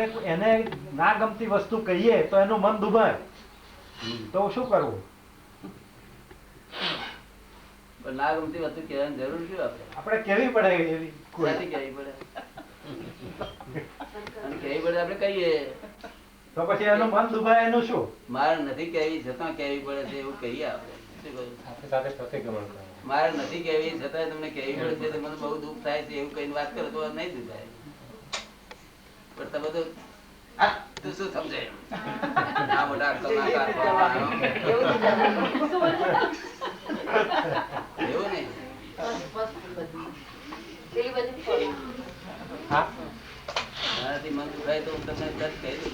આપણે એને ના ગમતી વસ્તુ કહીએ તો એનું મન દુભાય, તો શું કરવું? ના ગમતી વસ્તુ કહેવાની જરૂર શું? આપણે કેવી પડે એવી કેવી પડે? કેવી પડે આપણે કહીએ તો પછી એનું મન દુભાય એનું શું? મારે નથી કેવી છતાં કેવી પડે છે એવું કહીએ આપણે. મારે નથી કેવી છતાં તમને કેવી પડે છે, મને બહુ દુઃખ થાય છે એવું કઈ વાત કરો તો નહીં દુખાય. પણ તમે તો તું શું સમજે આ મોટા એવું નહીં. મારાથી મન દુખાય તો હું તમને તરત કહી દઉં.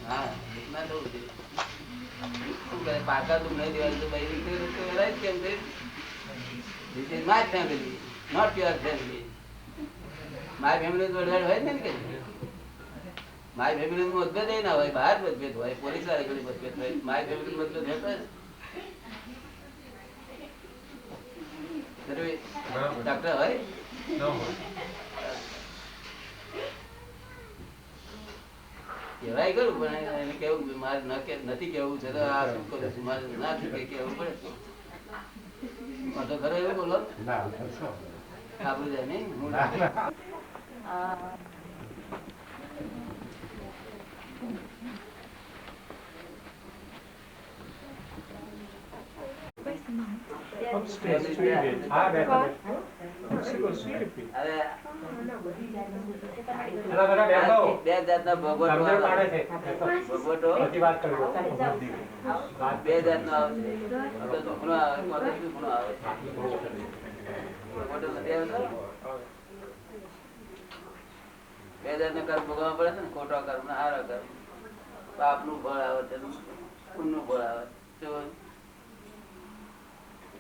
હા ના થવું છે. શું કહે પાકા દુઃખ નહીં દેવાનું તો ભાઈ કેમ છે? This is my family, not your family. My family હોય ને કે માય ફેમિલી મતભેદ ના હોય, બહાર મતભેદ હોય, પોલીસ વાળા ઘણી મતભેદ હોય, માય ફેમિલી મતભેદ હતો ડોક્ટર હોય કેવાય કરું પણ એને કેવું મારે નથી કેવું છે તો આ શું કરું છું, મારે ના ચૂકે કેવું પડે તો ખરો એવું બોલો આપડું જાય નઈ. બે જાતના ભગવટો બે જાતનો આવે, દુઃખનો આવે, સુખનો આવે. બે જાતના કર્મ ભોગવવા પડે છે ને, ખોટો કર્મ ને સારો કર્મ. પાપ નું ફળ આવે છે, પુણ્ય નું ફળ આવે.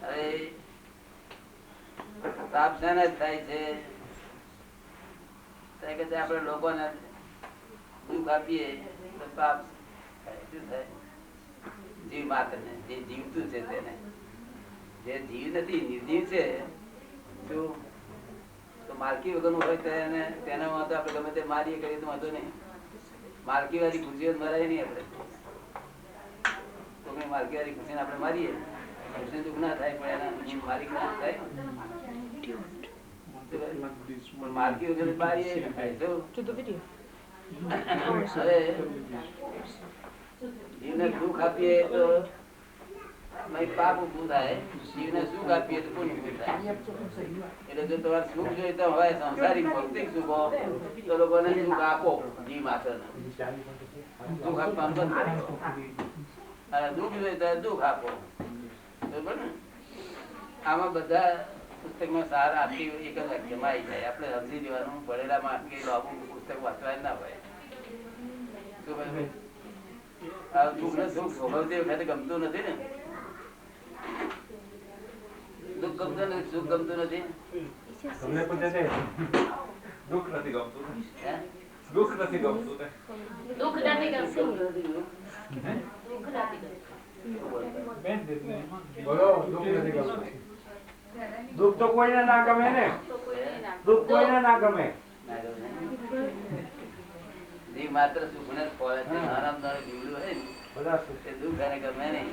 અરે પાપ શાને થાય છે? આપણે લોકોને દુઃખ આપીએ તો પાપ શું થાય? જીવ માત્ર ને જે જીવતું છે તેને, જે જીવ નથી નિર્જીવ છે શું તો માલકી વગરનું હોય તો એને તેના વાંધો આપણે ગમે તે મારીએ કરીએ તો વાંધો નહીં. માલકી વાળી ખુશીઓ મરાય નહીં. આપણે તો માલકી વાળી ખુશીને આપણે મારીએ દુઃખ ના થાય, પણ એના માલિક ના થાય. માલકી વગર મારીએ જીવને દુઃખ આપીએ તો પાપ ઉભું થાય, જીવને સુખ આપીએ તો પુણ્ય ઉભું થાય. એટલે જો તમારે સુખ જોઈતા હોય સંસારિક ભૌતિક સુખો તો લોકોને સુખ આપો. જીવ માત્ર સુખ આપવાનું બંધ, દુઃખ જોઈતા દુઃખ આપો. આમાં બધા પુસ્તકમાં સાર આથી એક જ વાક્યમાં આવી જાય. આપણે સમજી દેવાનું ભણેલા માં લાંબુ પુસ્તક વાંચવા ના હોય. દુઃખ ને સુખ ભોગવતી વખતે ગમતું નથી ને, દુઃખ ગમતું નથી, સુખ ગમતું નથી. દુઃખ નથી ગમતું, દુઃખ નથી ગમતું, દુઃખ નથી ગમતું. દુઃખ તો કોઈને ના ગમે ને, દુઃખ કોઈને ના ગમે. જીવ માત્ર સુખ ને ફળે છે. આરામ દાડે જીવડું હોય ને બધા દુઃખ એને ગમે નહીં.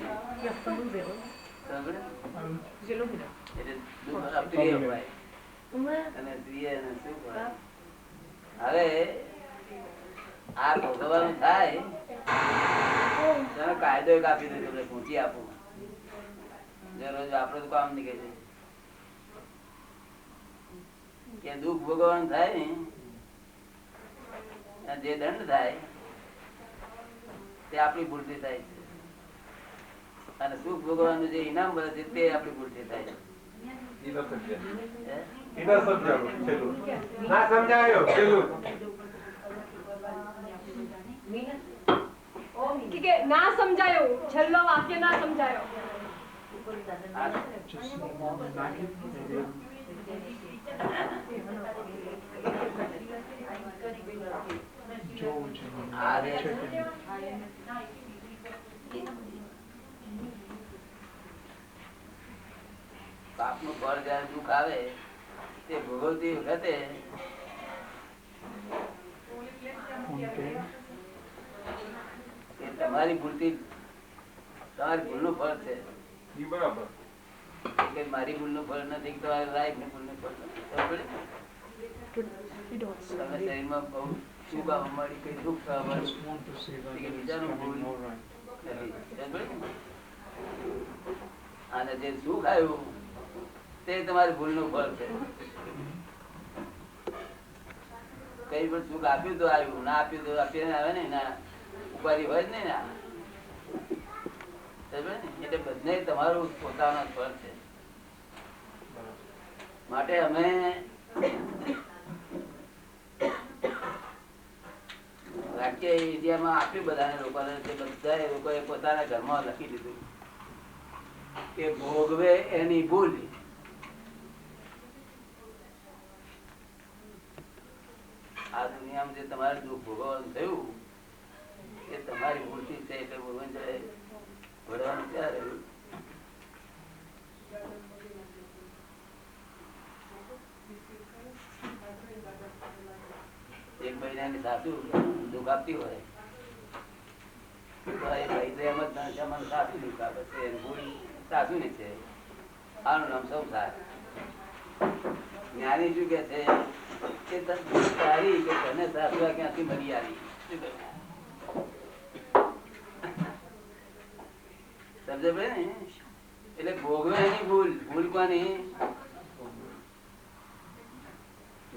દુઃખ અપ્રિય હોય અને પ્રિય ને સુખ હોય. હવે આ ભોગવવાનું થાય કાયદો એક આપી દે, તમને પૂછી આપું. રોજ આપડે તો કામ નીકળે છે કે દુઃખ ભોગવવાનું થાય ને જે દંડ થાય તે આપણી ભૂલથી થાય છે, અને સુખ ભોગવવાનું જે ઇનામ મળે છે તે આપણી ભૂલથી થાય છે. ના સમજાયો ના સમજાયો, છેલ્લો વાક્ય ના સમજાયો. પાપ નું ફળ જયારે દુઃખ આવે તે ભોગવતી વખતે એ તમારી ભૂલથી તમારી ભૂલનું ફળ છે. ઈ બરાબર. એટલે મારી ભૂલનું ફળ નથી, તમારી લાઈફની ભૂલનું ફળ નથી. ખબર પડી? તમે શરીરમાં બહુ સુખ આવવા મળી, કઈ દુઃખ આવવા મળી, કે બીજાનું ભૂલ નથી. ખબર પડી? અને જે સુખ આવ્યું તે તમારી ભૂલનું ફળ છે. કઈ પણ સુખ આપ્યું તો આવ્યું, ના આપ્યું તો આપીને આવે ને, ના ઉપાધિ હોય જ નહીં ને. એટલે બધે તમારું પોતાનું ફળ છે. માટે અમે વાક્ય ઇન્ડિયામાં આપ્યું બધાને લોકોને, બધા લોકોએ પોતાના ઘરમાં લખી દીધું કે ભોગવે એની ભૂલ. આ દુનિયામાં જે તમારે દુઃખ ભોગવવાનું થયું એ તમારી ભૂલથી છે. એટલે ભગવાન વળવાનું ક્યાં રહ્યું? એક મહિનાની સાસુ દુઃખ આપતી હોય સાસુ દુઃખ આપે છે, ભૂલ સાસુ ની છે. આનું નામ સંસાર. જ્ઞાની શું કે છે કે તારી કે તને સાસુ ક્યાંથી મળી આવી. સમજે પડે ને? એટલે ભોગવાની ભૂલ. ભૂલ કોની?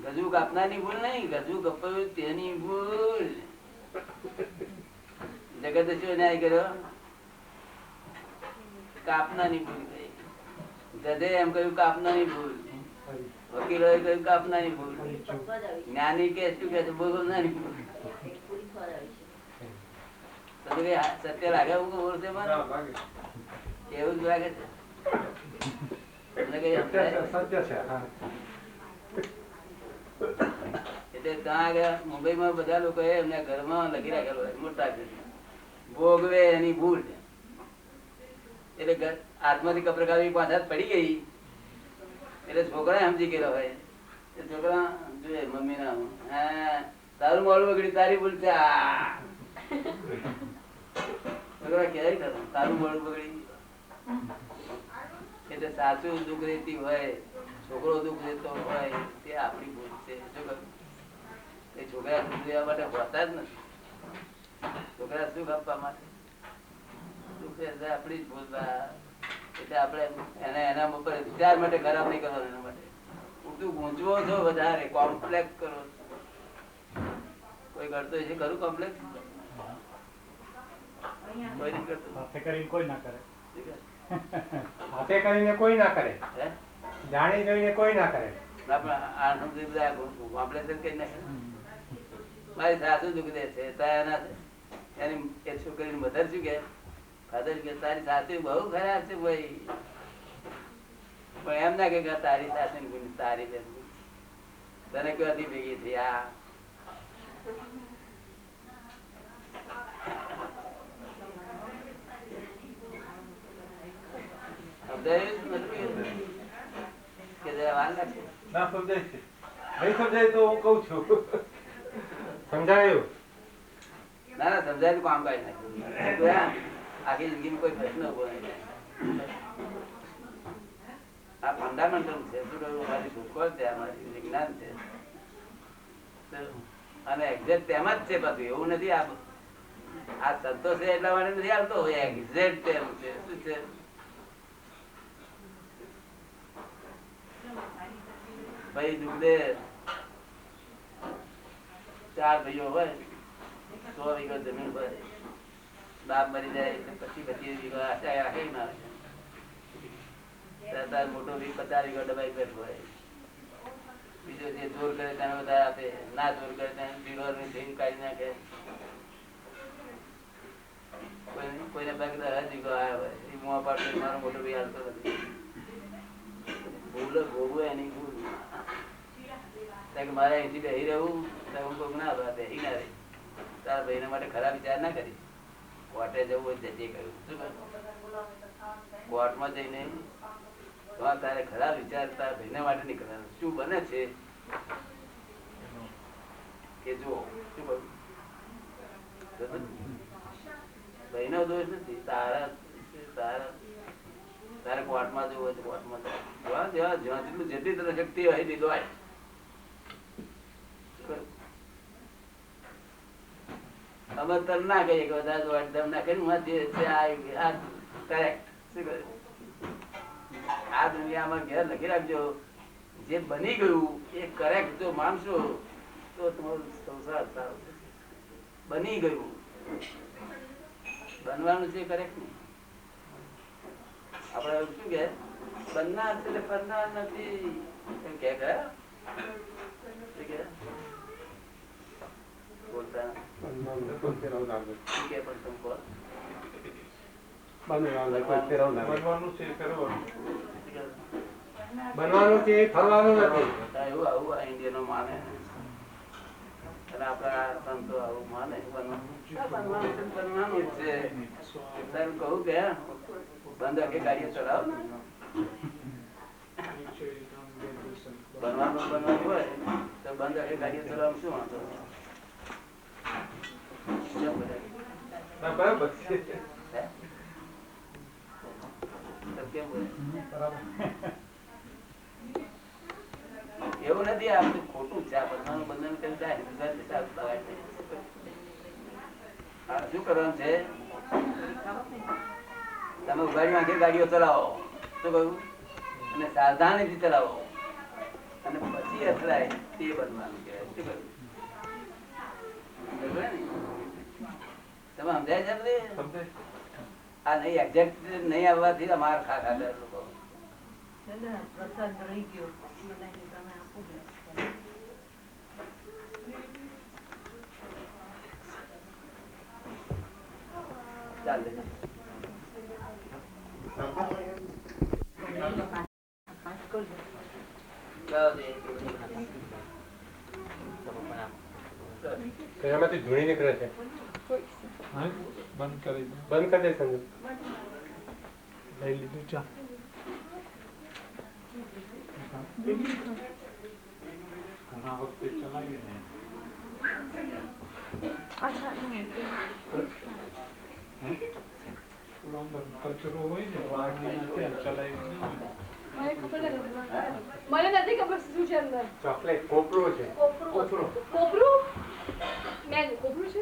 ગજુ કાપનારની ભૂલ નહીં, ગજુ કપાયું તેની ભૂલ. જગત શું ન્યાય કર્યો? કાપનાની ભૂલ કરી. ગધે એમ કહ્યું કાપનાની ભૂલ, વકીલો એ કહ્યું કાપનાની ભૂલ, જ્ઞાની કે શું કે છે ભોગવનાની ભૂલ. સત્ય લાગે એવું બોલશે મને? એવું જ લાગે છે? તમને કઈ સત્ય છે. એટલે ત્યાં આગળ મુંબઈમાં બધા લોકો એમને ઘરમાં લખી રાખેલો મોટા ભોગવે એની ભૂલ. એટલે આત્માથી કપરકાવી પાછા પડી ગઈ એટલે છોકરા સમજી ગયેલો હોય. છોકરા જોઈએ મમ્મી ના તારું મોડું બગડ્યું, તારી ભૂલ છે. છોકરા ક્યારે કરો તારું મોડું બગડી. એટલે સાસુ દુઃખ રહેતી હોય, છોકરો દુઃખ રહેતો હોય, તે આપણી ભૂલ છે. શું કરું? એ છોકરા સુખ લેવા માટે હોતા જ નથી. છોકરા સુખ આપવા માટે આપણી જ ભૂલ. એટલે આપણે એને એના ઉપર વિચાર માટે ખરાબ નહીં કરવાનો. એના માટે તું ગૂંચવો છો વધારે, કોમ્પ્લેક્સ કરો. કોઈ કરતો છે ખરું કોમ્પ્લેક્સ? કોઈ નહીં કરતું. હાથે કરીને કોઈ ના કરે. હાથે કરીને કોઈ ના કરે, જાણી જોઈને કોઈ ના કરે. મારી સાસુ દુઃખ દે છે, એની છોકરીની મધર શું કે ફાધર કે તારી સાસુ બહુ ખરાબ છે ભાઈ. પણ એમ ના કે તારી સાસુ તારી બેન તને ક્યાંથી ભેગી થઈ? આ ના સમજાય છે. નહીં સમજાય તો હું કઉ છું. સમજાયું? ના ના સમજાય તો કામ કાઢી નાખ્યું. આખી જિંદગી કોઈ પ્રશ્ન ઉભો નહીં. આ ફંડામેન્ટલ છે. શું કહ્યું? મારી શોધખોળ છે, અમારી વિજ્ઞાન છે. અને એક્ઝેક્ટ તેમ જ છે. પાછું એવું નથી. આ સંતોષ છે એટલા માટે નથી આવતો. એક્ઝેક્ટ તેમ છે. શું છે? ભાઈ દુઃખ દે 4 ભાઈઓ હોય, 100 વીઘા જમીન હોય, બાપ મરી જાય પછી 25 વીઘા આશા રાખે ના સરદાર મોટો 50 વીઘા દબાઈ બેઠો હોય. બીજો જે જોર કરે તેને વધારે આપે, ના જોર કરે તેને બિલોર ની થઈને કાઢી નાખે. કોઈને પાસે 10 વીઘો આવ્યો હોય એ મોં પાડતો મારો મોટો ભાઈ હાલતો નથી. ભૂલ ભોગવું એની ભૂલ. મારે અહીંથી બેસી રહેવું હું કોઈક ના બેસી ના રહી. તારા ભાઈ માટે ખરાબ વિચાર ના કરી. કોર્ટે જવું હોય જજે કહ્યું. શું કહ્યું? કોર્ટમાં જઈને તારે ખરાબ વિચાર તારા ભાઈ માટે નીકળવાનું. શું બને છે કે જો શું કહ્યું? ભાઈનો દોષ નથી. તારા તારે કોર્ટમાં જવું હોય તો કોર્ટમાં જ્યાં જેટલું જેટલી તરફ શક્તિ હોય એટલી દોય. અમે તર ના કહીએ કે બધા દોડધામ ના કરી આ દુનિયામાં ઘેર લખી રાખજો, જે બની ગયું એ કરેક્ટ જો માનશો તો તમારો સંસાર સારો થશે. બની ગયું બનવાનું છે કરેક્ટ નહીં. આપડે શું કે બનનાર છે ફરનાર નથી એમ કે બોલતા બનવાનું છે ફરવાનું નથી. એવું આવું આ ઇન્ડિયનો માને અને આપડા સંતો આવું માને બનવાનું જ છે. કહું કે બંધ આખી ગાડીઓ ચલાવો ને બનવાનું હોય તો બંધ આખી ગાડીઓ ચલાવવાનું શું વાંધો? બરાબર છે. એવું નથી. આ બધું ખોટું છે. આ બનવાનું બંધન કરી જાય શું કરવાનું છે? તમે ઉઘાડી આંખે ગાડીઓ ચલાવો શું કહ્યું અને સાવધાનીથી ચલાવો અને પછી અથડાય તે બનવાનું કહેવાય. શું કહ્યું? તમે સમજાય છે? આ નહીં એક્ઝેક્ટ નહીં આવવાથી માર ખા લોકો. ચાલે એમાંથી ધૂણી નીકળે છે. બંધ કરી બંધ કરી દે સંજુ. લઈ લીધું ચા. ઘણા વખતે ચલાવી ને કચરો હોય ને વાગીને ચલાવી મને નથી ખબર શું છે અંદર. ચોકલેટ કોપરો છે. કોપરું મેં કોપરું છે.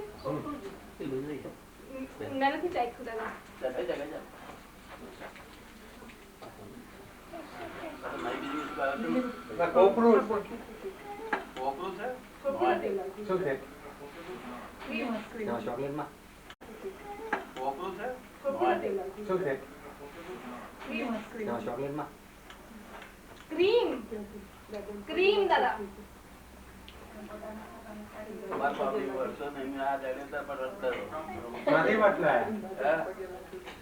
મેં નથી ચાખ્યું દાદા. કોપરું કોપરું છે શું છે? ચોકલેટમાં કોપરું છે શું છે? ચોકલેટમાં ક્રીમ ક્રીમ દાદા. નથી બદલાય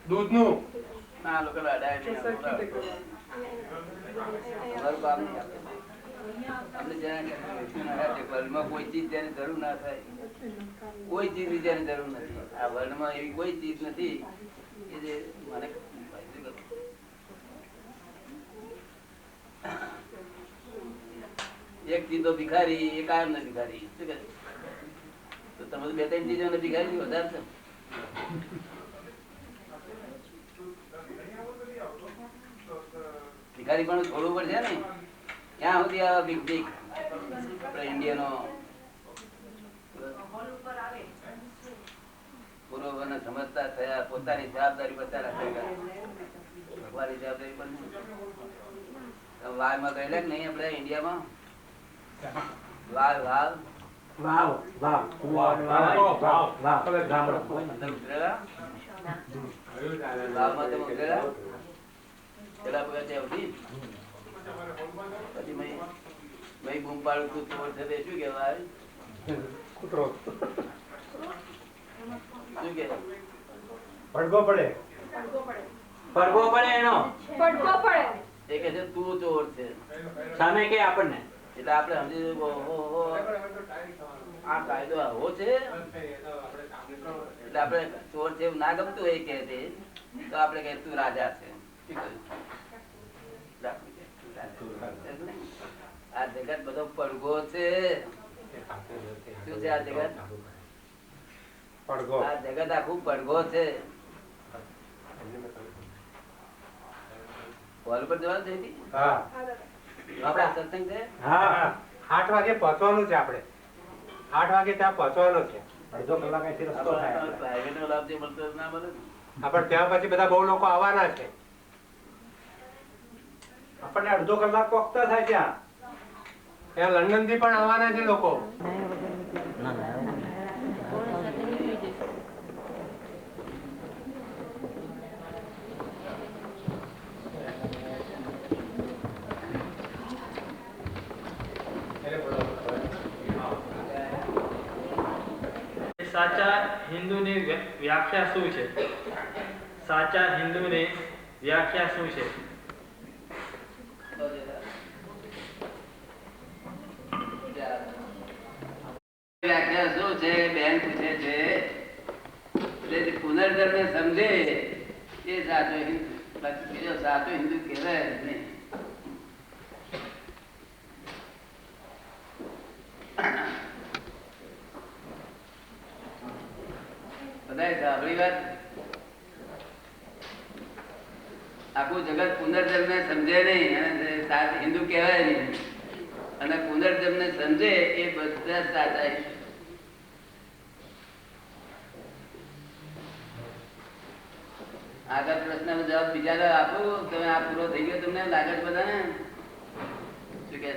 દૂધનું. કોઈ ચીજ જેની જરૂર ના થાય, કોઈ ચીજ ની જેની જરૂર નથી. આ વર્લ્ડ માં એવી કોઈ ચીજ નથી કે જે મને એક ચીજ તો ભિખારી એ કાયમ ને ભિખારી. શું કહે તો તમે બે ત્રણ ચીજો ને ભિખારી વધારે છે. ભિખારી પણ થોડું પડશે ને ક્યાં સુધી આવા બિગ બિગ ઇન્ડિયનો પૂર્વને સમજતા થયા, પોતાની જવાબદારી બચારા થયા, ભગવાનની જવાબદારી પણ વાવમાં ગયેલા કે નહીં આપણે ઇન્ડિયામાં? વાવ વાવ વાવ વાવ વાવમાં તમે ઉતરેલા પેલા પગા ત્યાં ઉઠી પછી મેં બૂમ પાડું તું ચોર છે તે શું કહેવાય? કૂતરો શું કે પડઘો પડે. પડવો પડે એનો પડવો પડે. એ કે છે તું ચોર છે સામે કે આપણને એટલે આપણે સમજી આ કાયદો આવો છે એટલે આપણે ચોર છે એવું ના ગમતું હોય કે તો આપણે કહે તું રાજા છે. આ જગત બધો પડઘો છે. શું છે આ જગત? પડઘો. આ જગત આખું પડઘો છે. હોલ પર જવાનું છે જી? હા આપણા સત્સંગ છે. હા 8 વાગે પહોંચવાનું છે આપણે. 8 વાગે ત્યાં પહોંચવાનું છે. અડધો કલાક અહીંથી રસ્તો થાય આપણે. પ્રાઇવેટ નો લાભ જે મળતો ના મળે ને. આપણે ત્યાં પછી બધા બહુ લોકો આવવાના છે. આપણને અડધો કલાક પોખતા થાય ત્યાં. ત્યાં લંડન થી પણ આવવાના છે લોકો. સાચા હિન્દુની વ્યાખ્યા શું છે? સાચા હિન્દુની વ્યાખ્યા શું છે? વ્યાખ્યા શું છે? બેન પૂછે છે. એટલે પુનર્જન્મ સમજે એ સાચો હિન્દુ. બાકી બીજો સાચો હિન્દુ કહેવાય જ નહીં. બધાએ સાંભળી વાત? આખું જગત પુનર્જન્મ સમજે નહીં અને હિન્દુ કહેવાય નહીં, અને પુનર્જન્મ સમજે એ બધા સાચા હિન્દુ. આગળ પ્રશ્નનો જવાબ બીજા આપું. તમે આ પૂરો થઈ ગયો તમને લાગે છે બધાને? શું કે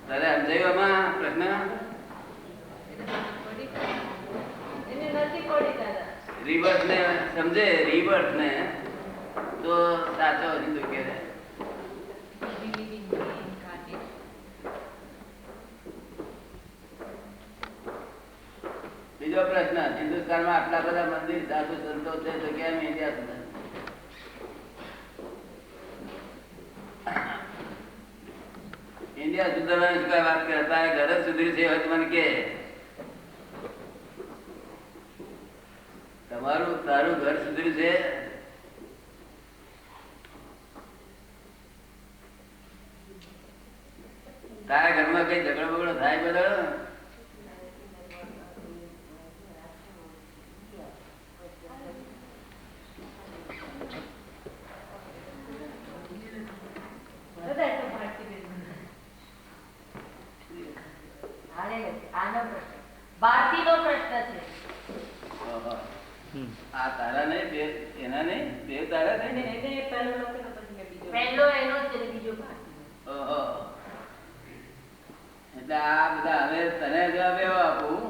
તારે સમજાયું આમાં પ્રશ્ન? રિવર્સ ને સમજે, રિવર્સ ને તો સાચો હિન્દુ કહેવાય. બીજો પ્રશ્ન, હિન્દુસ્તાનમાં આટલા બધા મંદિર સાધુ સંતો છે તો કેમ ઇન્ડિયા સુધી? ઇન્ડિયા સુધારવાની શું કઈ વાત કરતા? ઘર જ સુધરી છે મને કે તમારું તારું ઘર સુધર્યું છે? તારા ઘરમાં કઈ ઝઘડો બગડો થાય બધો? ભારતીનો પ્રશ્ન છે. આ તારા નહીં, એના નહીં, બે તારા નહીં. પહેલો એનો છે ને બીજો ઓહો. એટલે આ બધા હવે તને જવાબ એવો આપું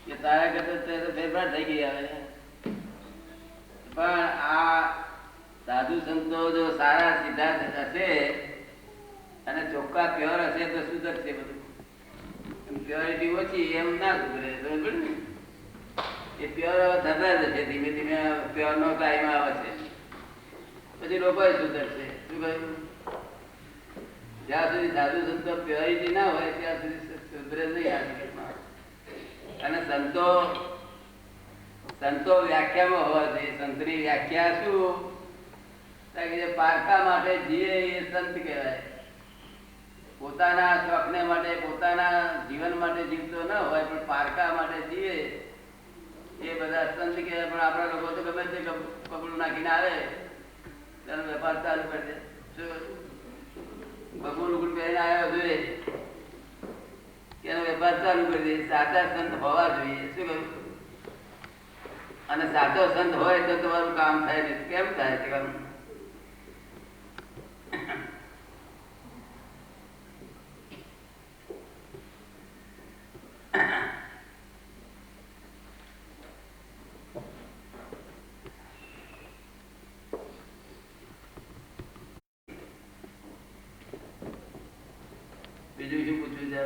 કે તારા કરતા ફેરફાર થઈ ગઈ હવે. પણ આ સાધુ સંતો જો સારા સીધા હશે અને ચોખ્ખા પ્યોર હશે તો સુધરશે બધું. પ્યોરિટી ઓછી એમ ના સુધરે. બરોબર ને? એ પ્યોર થતા જશે ધીમે ધીમે. પ્યોર નો ટાઈમ આવે છે પછી લોકો સુધરશે. શું કહ્યું? જ્યાં સુધી સાધુ સંતો પ્યોરિટી ના હોય ત્યાં સુધી સુધરે નહીં આ જગતમાં. અને સંતો વ્યાખ્યામાં હોવા જોઈએ. સંતની વ્યાખ્યા શું? જે પારકા માટે જીવે એ સંત કહેવાય. પોતાના શોખને માટે, પોતાના જીવન માટે જીવતો ન હોય પણ પારકા માટે જીવે એ બધા સંત કહેવાય. પણ આપણા લોકો તો ગમે તે કપડું નાખીને આવે તેનો વેપાર ચાલુ કરી દે. શું બગું લુગડું પહેરીને આવ્યો જોઈએ એનો વેપાર ચાલુ કરી દે. સાચા સંત હોવા જોઈએ. શું કહ્યું? અને સાચો સંત હોય તો તમારું કામ થાય ને. કેમ થાય છે કામ? બીજું શું પૂછવું છે?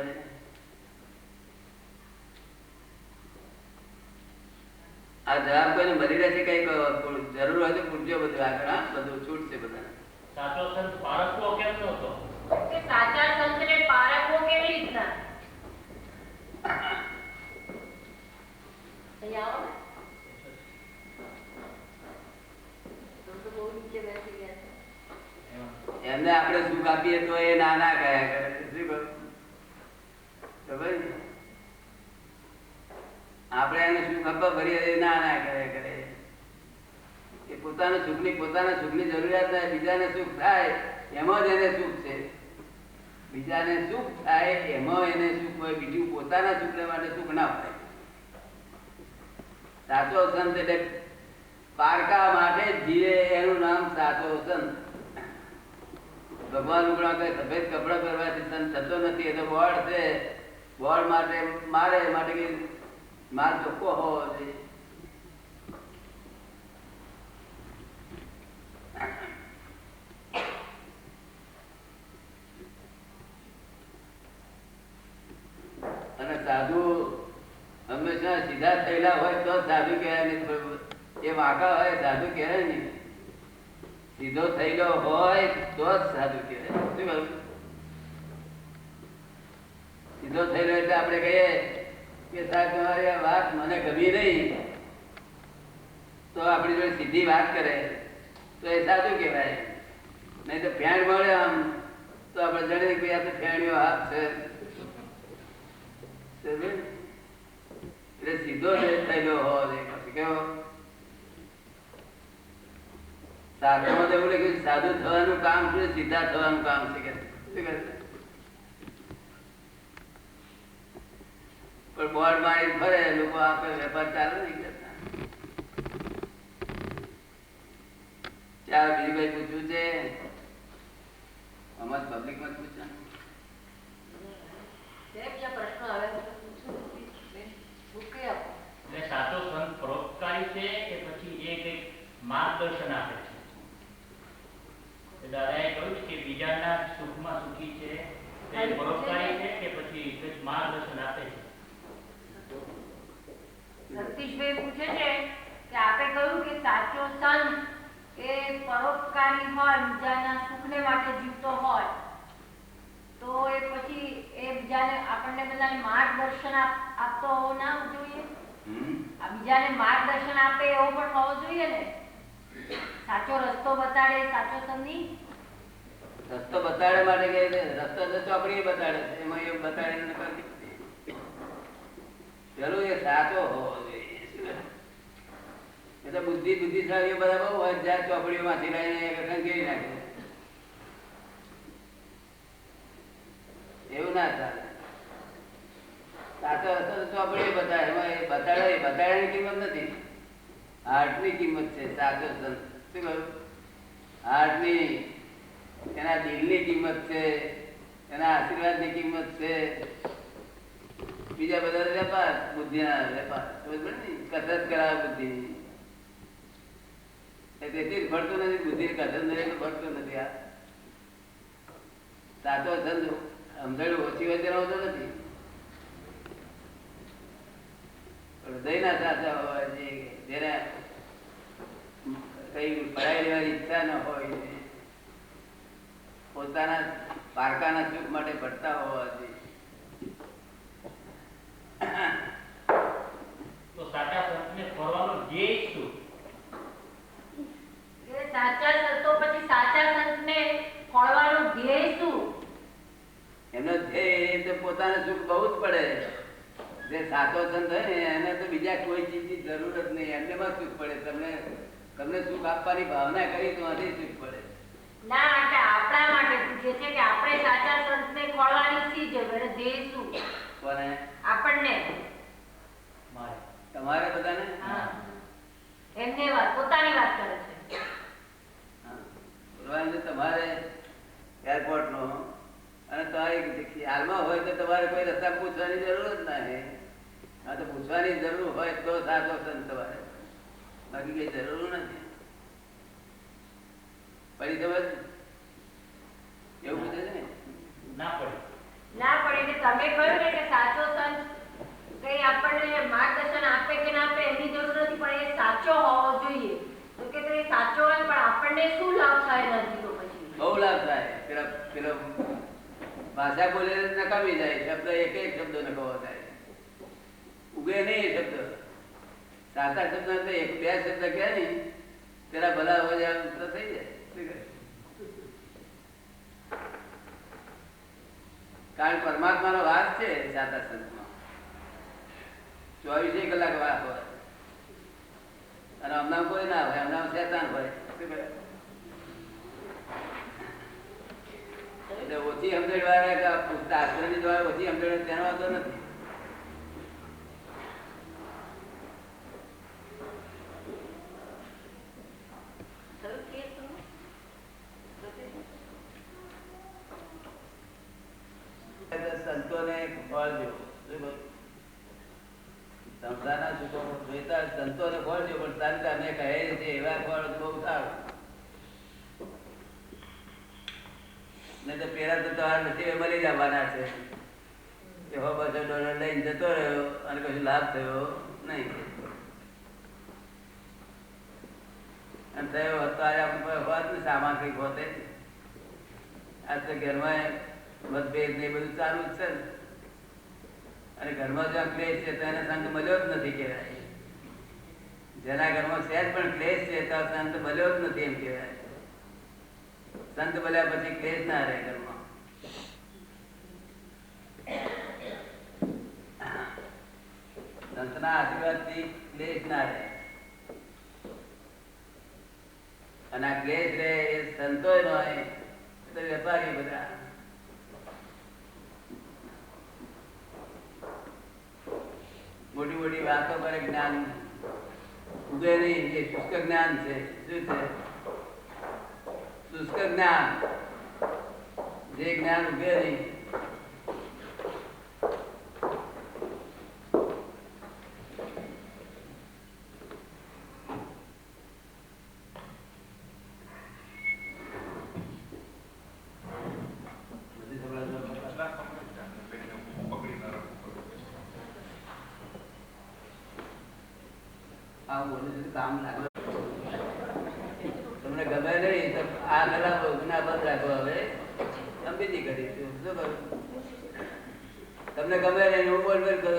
આ જવાબ કોઈને મળી રહેશે? કઈ જરૂર હોય તો પૂછજો. બધું આગળ બધું છૂટશે બધા. સાચો સંત પારખવો કેમ નહોતો? સાચા સંતને પારખવો કેવી રીતના? એમને આપણે સુખ આપીએ તો એ ના ના કયા કરે. શું કહ્યું? ખબર ને? આપણે એને સુખ આપવા ભરીએ ના ના કરે એ પોતાના સુખની જરૂરિયાત થાય. બીજાને સુખ થાય એમાં જ એને સુખ છે. બીજાને સુખ થાય એમાં એને સુખ હોય, બીજું પોતાના સુખ માટે સુખ ના હોય. સાચો સંત એટલે પારકા માટે જીવે એનું નામ સાચો સંત. ભગવાન નું સફેદ કપડા પહેરવાથી સંત થતો નથી. એ તો બોર્ડ છે. બોર્ડ માટે મારે માટે કે માર ચોખ્ખો હોવો જોઈએ. અને સાધુ હંમેશા સીધા થયેલા હોય તો સાધુ કહેવાય. એ વાંકા હોય સાધુ કહેવાય ને. સીધો થયેલો હોય તો જ સાધુ કહેવાય. શું કહ્યું? સીધો થયેલો એટલે આપણે કહીએ કે સાહેબ તમારી આ વાત મને ગમી નહીં, તો આપણી જોડે સીધી વાત કરે તો એ સાચું કહેવાય. નહીં તો ફેણ મળે આમ તો આપણે જાણીએ કે આ તો ફેણીઓ હાથ છે. એટલે સીધો થયેલો હોવો જોઈએ. કેવો શાસ્ત્રમાં તો એવું લખ્યું સાધુ થવાનું કામ છે, સીધા થવાનું કામ છે. કે શું કરે પણ બોર્ડ મારી ફરે લોકો આપે વેપાર ચાલે નહીં કરતા. ચાલો બીજું કઈ પૂછવું છે? અમાર પબ્લિક માં પૂછવાનું સાચો સંત પરોપકારી છે કે પછી એ કઈક માર્ગદર્શન આપે છે? દાદાએ કહ્યું કે બીજાના સુખમાં સુખી છે, તે પરોપકારી છે કે પછી કઈક માર્ગદર્શન આપે છે? સતીશભાઈ પૂછે છે કે આપે કહ્યું કે સાચો સંત એ પરોપકારી હોય, બીજાના સુખને માટે જીવતો હોય, તો એ પછી એ બીજાને આપણને બધાને માર્ગદર્શન આપતો હોવો ના જોઈએ? આ બીજાને માર્ગદર્શન આપે એવો પણ હોવો જોઈએ ને? સાચો રસ્તો બતાડે સાચો સંત. રસ્તો બતાડે માટે કે રસ્તો તો ચોપડી બતાડે છે, એમાં એ બતાડે પેલું એ સાચો હોવો જોઈએ. એટલે બુદ્ધિશાળીઓ બધા બહુ હોય, જ્યાં ચોપડીઓ માંથી લઈને ખંખેરી નાખે. એવું ના ચાલે. સાચો રસ્તો ચોપડી બતાડે, એમાં એ બતાડ્યાની કિંમત નથી, હાર્ટની કિંમત છે. સાચો સંત શું કહ્યું? હાર્ટની, એના દિલની કિંમત છે, એના આશીર્વાદની કિંમત છે. બીજા બધા વેપાર, બુદ્ધિના વેપાર, કસરત કરાવે બુદ્ધિ. તેથી ભરતું નથી બુદ્ધિ, કસરત નથી ભરતું નથી. આ સાચો સંત સમજાયું ઓછી હોય તેનો હોતો નથી. હૃદયના સાચા હોવા જોઈએ, જેને કઈ પડાઈ લેવાની ઈચ્છા ન હોય, પોતાના પારકાના સુખ માટે ભટતા હોવા જોઈએ. તો સાચા સંતને ફરવાનો ધ્યેય શું? સાચા સંતો પછી સાચા સંતને ફળવાનો ધ્યેય શું? એમનો ધ્યેય તો પોતાનું સુખ બહુ જ પડે. જે સાચો સંત હોય ને એને તો બીજા કોઈ ચીજની જરૂર જ નહીં, એમનેમાં સુખ પડે. તમને સુખ આપવાની ભાવના કરી તો આથી સુખ પડે. ના, એટલે આપણા માટે પૂછે છે કે આપણે સાચા સંતને ફળવાની શી જરૂર, ધ્યેય શું? કોને? આપણને. તમારે બધાને? હા, એમને વાત, પોતાની વાત કરે છે. તમારે એરપોર્ટ નો અને તમારી હાલમાં હોય તો તમારે કોઈ રસ્તા પૂછવાની જરૂર જ ના. હા, તો પૂછવાની જરૂર હોય તો સાચો સંત તમારે, બાકી કઈ જરૂર નથી. પડી સમજ એવું પૂછે છે ને? ના પડે. ના પડે. એટલે તમે કહ્યું ને કે સાચો સંત કઈ આપણને માર્ગદર્શન આપે કે ના આપે એની જરૂર નથી, પણ એ સાચો હોવો જોઈએ. તો કે એ સાચો હોય પણ આપણને શું લાભ થાય નથી? તો પછી બહુ લાભ થાય. પેલો ભાષા બોલે નકામી જાય, શબ્દ એક એક શબ્દ નકામો થાય, ઉગે નહીં એ શબ્દ. સાચા શબ્દ તો એક બે શબ્દ કહે ને પેલા ભલા હોય તો થઈ જાય. કારણ પરમાત્માનો વાસ છે સાચા સંતમાં. 24 કલાક વાત હોય અને હમણાં કોઈ ના હોય, હમણાં શેતાન હોય. એટલે ઓછી સમજણ વાળા શાસ્ત્રની દ્વારા ઓછી સમજણ તેનો વાંધો નથી. સંતોને ફળ દેવું, સંસારના સુખો જોઈતા સંતોને ફળ દેવું, પણ સંત અમે કહે છે એવા ફળ બહુ સારું. નહીં તો પેલા તો તમારા નથી મળી જવાના છે કે $200 લઈને જતો રહ્યો અને કશું લાભ થયો નહીં. અને થયો અત્યારે આપણે હોત ને સામાન કઈ હોતે. આ તો ઘરમાં મતભેદ ને બધું ચાલુ જ છે ને. અને ઘરમાં જ્યાં ક્લેશ છે તો એને સંત મળ્યો જ નથી કહેવાય. જેના ઘરમાં સહેજ પણ ક્લેશ છે તો સંત મળ્યો જ નથી એમ કહેવાય. સંત બોલ્યા પછી ક્લેશ ના રહે ઘરમાં. સંતના આશીર્વાદ થી ક્લેશ ના રહે. અને આ ક્લેશ રહે એ સંતો નો હોય તો વેપારી બધા. મોટી મોટી વાતો પર જ્ઞાન ઉગે નહીં. એ શુષ્ક જ્ઞાન છે. શું છે? શુષ્ક જ્ઞાન. જે જ્ઞાન ઉગે નહીં. કામ લાગે તમને ગમે નહીં તો આ કલાકો ના બંધ રાખો. હવે તમે બીજી કરીશું. શું કરું? તમને ગમે નહીં હું બોલ બોલ કરું.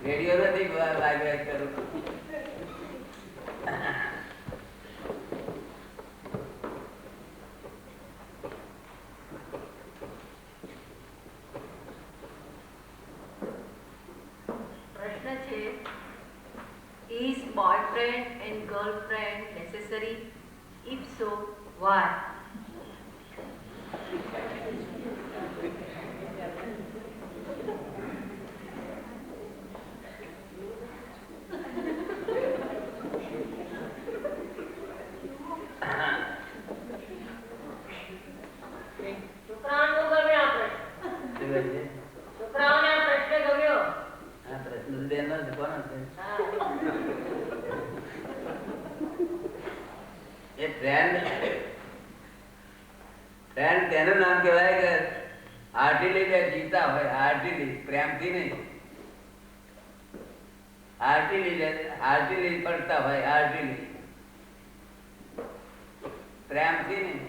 રેડિયો નથી લાઈવ કરું. પ્રશ્ન છે, is boyfriend and girlfriend necessary? If so, why? તેનું નામ કહેવાય કે હાર્ટીલી જીવતા હોય. હાર્ટીલી, પ્રેમથી નહીં. હાર્ટીલી પડતા હોય. હાર્ટીલી પ્રેમથી નહીં.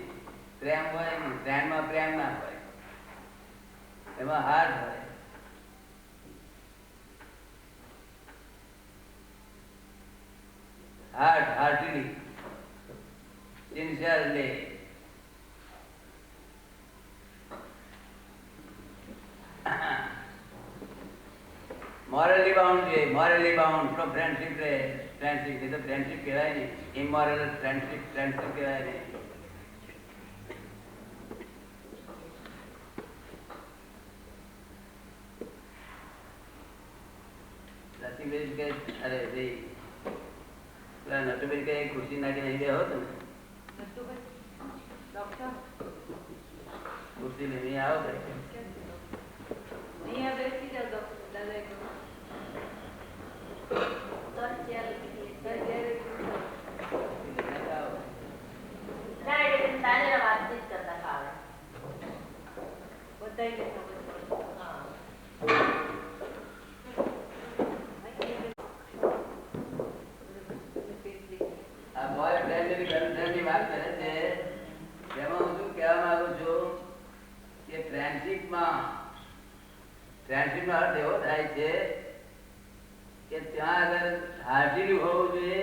પ્રેમ હોય નહીં. પ્રેમમાં પ્રેમ ના હોય. એમાં હાર્ટ હોય. Heartily sincerely. મોરલી બાઉન્ડ છે. મોરલી બાઉન્ડ તો ફ્રેન્ડશીપ રહે. ફ્રેન્ડશીપ એ તો ફ્રેન્ડશીપ કહેવાય નહીં. ઇમોરલ ફ્રેન્ડશીપ કહેવાય નહીં. અરે નટુભાઈ કઈ ખુરશી નાખીને અહીં બેહો તમે. ખુરશી લઈને આવો કઈ. ફ્રેન્ડશીપ નો અર્થ એવો થાય છે કે ત્યાં આગળ હાર્ટીલી હોવું જોઈએ,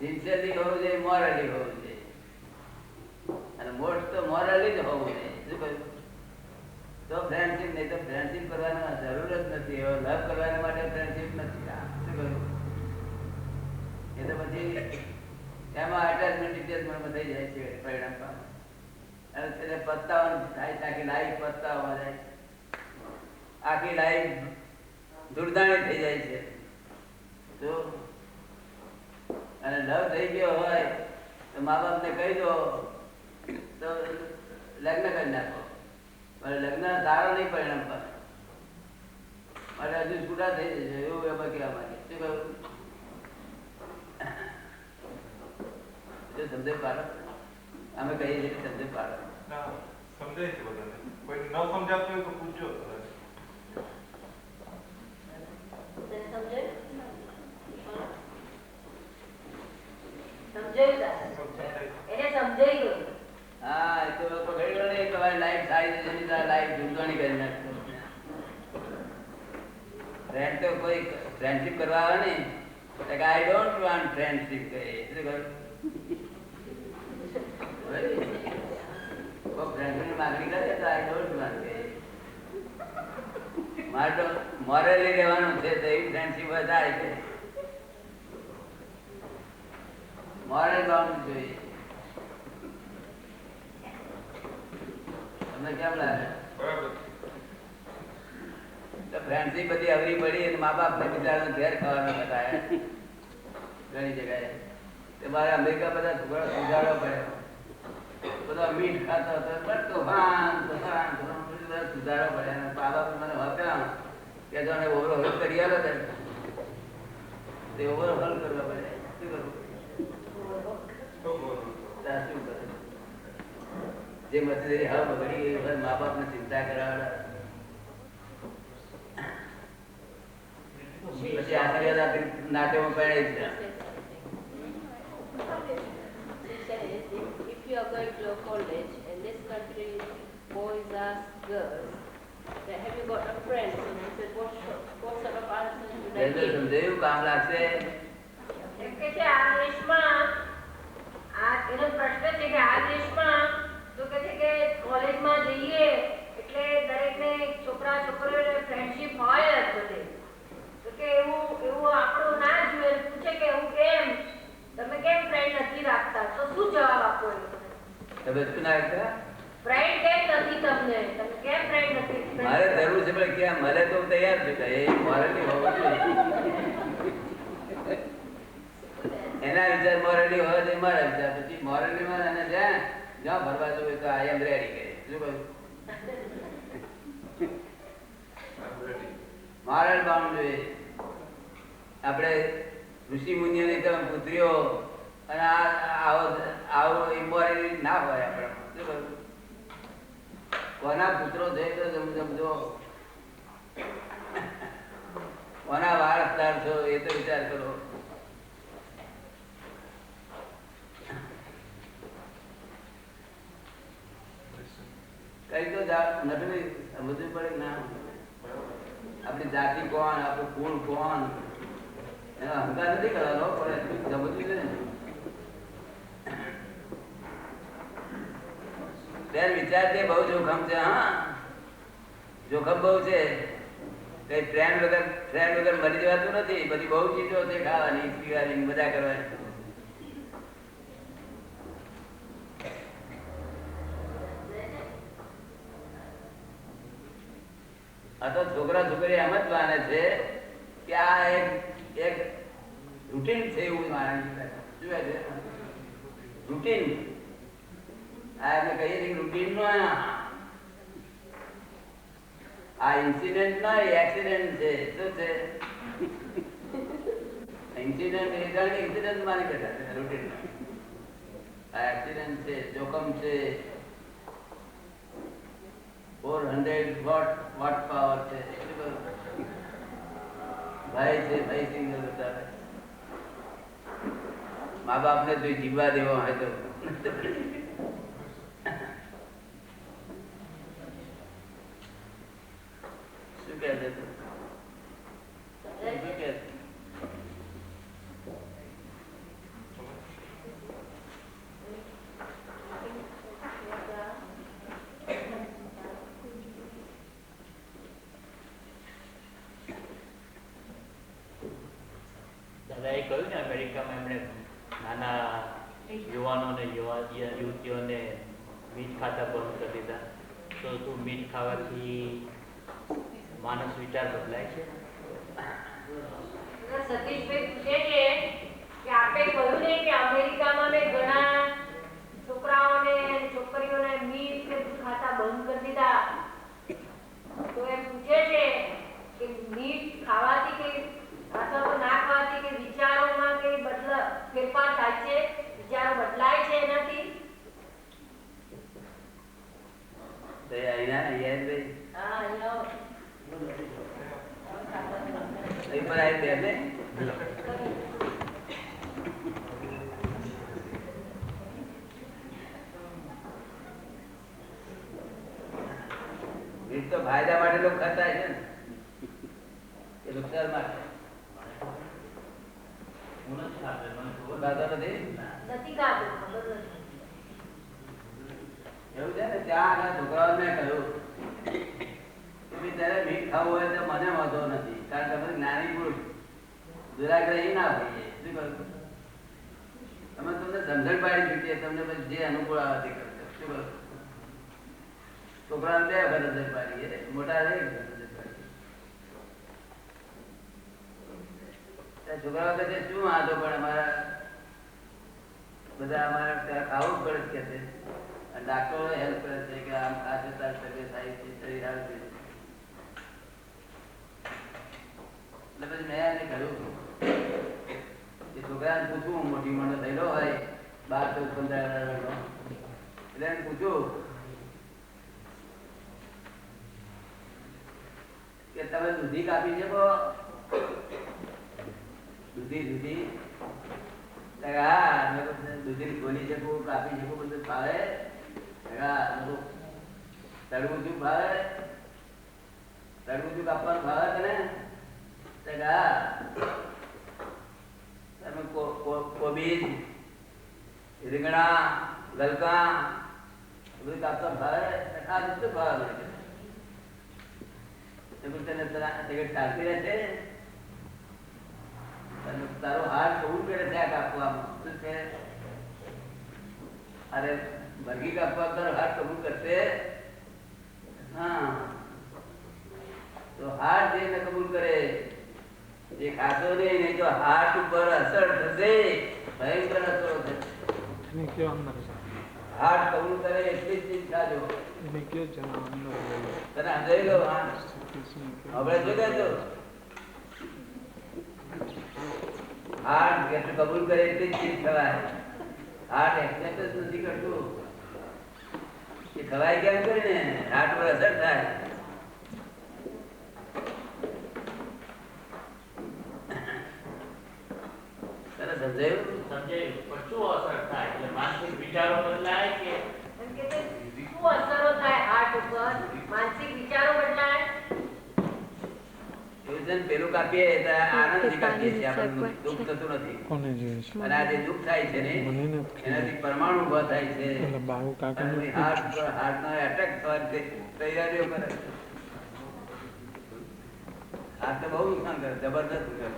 સિન્સિયરલી હોવું જોઈએ, મોરલી હોવું જોઈએ. અને મોસ્ટ તો મોરલી જ હોવું જોઈએ. શું કહ્યું? તો ફ્રેન્ડશીપ. નહીં તો ફ્રેન્ડશીપ કરવાની જરૂર જ નથી. એવો લવ કરવા માટે ફ્રેન્ડશીપ નથી. શું કહ્યું? એ તો પછી એમાં અટેચમેન્ટ ડિટેચમેન્ટ થઈ જાય છે પરિણામ પામે. અને તેને પસ્તાવાનું થાય છે. આખી લાઈફ પસ્તાવા જાય, આખી લાઈફ દુર્દાણી થઈ જાય છે. તો અને લવ થઈ ગયો હોય તો મા બાપ ને કહી દો તો લગ્ન કરી નાખો. પણ લગ્ન સારો નહીં પરિણામ પામે. મારે હજુ છૂટા થઈ જશે એવું એમાં કહેવા માંગે. શું કહ્યું? સમજે પાડો. અમે કહીએ છીએ સમજે પાડો. સમજાય છે બધાને. કોઈ ન સમજાતું હોય તો પૂછજો. હા, એ તો પકડ્યો નહીં. તમારી લાઈફ સારી જશે, લાઈફ ઝૂંટણી કરી નાખશો. ફ્રેન્ડ તો કોઈ ફ્રેન્ડશીપ કરવા આવે ને, આઈ ડોન્ટ વોન્ટ ફ્રેન્ડશીપ કહે. શું કહ્યું? ફ્રેન્ડશીપ માંગણી કરે તો આઈ ડોન્ટ વોન્ટ કહે. મારે તો મોરલી રહેવાનું છે તો એવી ફ્રેન્ડશીપ વધારે છે. મોરલ બાઉન્ડ જોઈએ. તમને કેમ લાગે? ફ્રેન્ડશીપ બધી અવરી પડી અને મા બાપ ને બિચારા ઘેર ખાવાનું બતાવે ઘણી જગ્યાએ. મારે અમેરિકા બધા સુધારવા પડે. બધા મીઠ ખાતો હતો તોફાન સુધારવા પડે. મા બાપ મને વાપર્યા કે જો ઓવરહોલ કરી આવ્યો તે ઓવરહોલ કરવા પડે. શું કરવું? શું કરે? જે મશીનરી હા બગડી ગઈ મા બાપ ને ચિંતા કરાવડા. પછી આશીર્વાદ નાટ્યમાં પહેરે છે. If you are going to a college and this country boys ask girls, have you got a friend? So they said, what sort of answer should I give? સમજાયું કામ લાગશે. એમ કે છે આ દેશમાં આ એનો પ્રશ્ન છે કે આ દેશમાં તો કે છે કે કોલેજમાં જઈએ એટલે દરેકને છોકરા છોકરીઓને ફ્રેન્ડશીપ હોય જ બધે. તો કે એવું આપણું ના જોઈએ. પૂછે કે એવું કેમ? તમે કેમ ફ્રેન્ડ નથી રાખતા? તો શું જવાબ આપો? તમે શું ના રાખતા? ફ્રેન્ડ કેમ નથી તમને? તમે કેમ ફ્રેન્ડ નથી? મારે જરૂર છે પણ ક્યાં મળે તો તૈયાર છે. એ મોરલી હોવું જોઈએ. એના વિચાર મોરલી હોય તો મારા વિચાર. પછી મોરલી માં અને જ્યાં ભરવા જવું તો આઈ એમ રેડી કહે. શું કહ્યું? મોરલ બાઉન્ડ જોઈએ. આપણે ઋષિ મુનિઓની તમે પુત્રીઓ અને આવો ઇમ્પોર્ટન્ટ ના હોય આપણે. શું કહ્યું? કોના પુત્રો છે તો સમજો, કોના વારસદાર છો એ તો વિચાર કરો. કઈ તો નથી સમજવું પડે ના. આપણી જાતિ કોણ, આપણું કુળ કોણ, એનો અહંકાર નથી કરવાનો પણ સમજવું છે ને. બેન વિચાર છે બહુ જોખમ છે. હા, જોખમ બહુ છે. કઈ ફ્રેન્ડ વગર મરી જવાતું નથી. બધી બહુ ચીજો છે ખાવાની, પીવાની, મજા કરવાની. આ તો છોકરા છોકરી એમ જ માને છે કે આ એક રૂટીન છે એવું માને છે. શું છે રૂટીન? આ અમે કહીએ છીએ રૂટીન નો આ ઇન્સિડન્ટ નો એક્સિડન્ટ છે. શું છે? ઇન્સિડન્ટ ઇન્સિડન્ટ માની બેઠા રૂટીન. આ એક્સિડન્ટ છે, જોખમ છે. 400 વોટ પાવર છે. ભાઈ છે, ભાઈ સિંગલ બતાવે. મા બાપ ને જો જીવવા દેવો હોય તો શું કહે છે? એમણે નાના યુવાનોને યુવતીઓને મીઠ ખાતા બંધ કરી દીધા. તો શું મીઠ ખાવાથી માનસ વિચાર બદલાય છે? સતીશભાઈ પૂછે છે કે આપે કહ્યું ને કે અમેરિકામાં મેં ઘણા છોકરાઓને છોકરીઓને મીઠ કે દૂધ ખાતા બંધ કરી દીધા. તો એમ પૂછે છે કે મીઠ ખાવાથી કે અથવા તો ના ખાવાથી કે વિચારોમાં કે ફેરફાર થાય છે, વિચારો બદલાય છે એનાથી? તો ફાયદા માટે લોકો ખાતા છે ને, કે નુકસાન માટે? એવું છે ને, ત્યાં આગળ છોકરાઓ મેં કહ્યું કે તારે મીઠ ખાવું હોય તો મને વાંધો નથી, કારણ કે તમે જ્ઞાની પુરુષ દુરાગ્રહી ના હોઈએ. શું કહ્યું? તમે તમને સમજણ પાડી શકીએ, તમને પછી જે અનુકૂળ આવે તે કરશો. શું કહ્યું? છોકરાને 2 વખત નજર પાડીએ, મોટા 1 વખત નજર પાડીએ. છોકરાઓ કહે શું વાંધો પણ અમારા બધા અમારે ત્યાં ખાવું જ પડે કે છે. ડાક્ટરો હેલ્પ કરે છે કે આમ ખાશે તાર તબિયત થાય છે, શરીર આવે છે. એટલે પછી મેં એને કહ્યું કે છોકરાને પૂછવું, મોટી મોટો થયેલો હોય 12, 14, 15 વર્ષનો, એટલે એને પૂછ્યું કે તમે દૂધી કાપી શકો? દૂધી હા, દૂધી ખોલી શકું, કાપી શકું, બધું ફાવે? તરબૂચું ફાવે? તરબૂચું કાપવાનું ફાવે તને? તમે કોબીજ, રીંગણા, ગલકા બધું કાપતા ફાવે? આ બધું ફાવે. તને ચાલતી રહેશે? તારો હાથ કબૂલ કરે છે આ કાપવામાં? શું છે? અરે ભરગી કાપવા તારો હાથ કબૂલ કરશે? હા, તો હાથ જેને કબૂલ કરે એ ખાતો નહીં તો હાથ ઉપર અસર થશે, ભયંકર અસરો થશે. હાથ કબૂલ કરે એટલી જ ચીજ ખાજો. તને સમજાઈ ગયો? હવે શું કહેતો? હાર્ટ કબૂલ કરે એટલી જ ચીજ ખવાય. હાર્ટ એક્સેપ્ટ જ નથી કરતું. એ ખવાય કેમ કરીને? હાર્ટ પર અસર થાય. તને સમજાયું? સમજાયું. પણ શું અસર થાય? એટલે માનસિક વિચારો બદલાય કે શું અસરો થાય હાર્ટ ઉપર? માનસિક વિચારો બદલાય? પેલું કાપીએ આનંદ કાપીએ છીએ, આપણને દુઃખ થતું નથી. અને આ જે દુઃખ થાય છે ને એનાથી પરમાણુ ઉભા થાય છે, હાર્ટનો એટેક થવાની તૈયારીઓ કરે. હાર્ટ બહુ નુકસાન કરે, જબરદસ્ત કરે.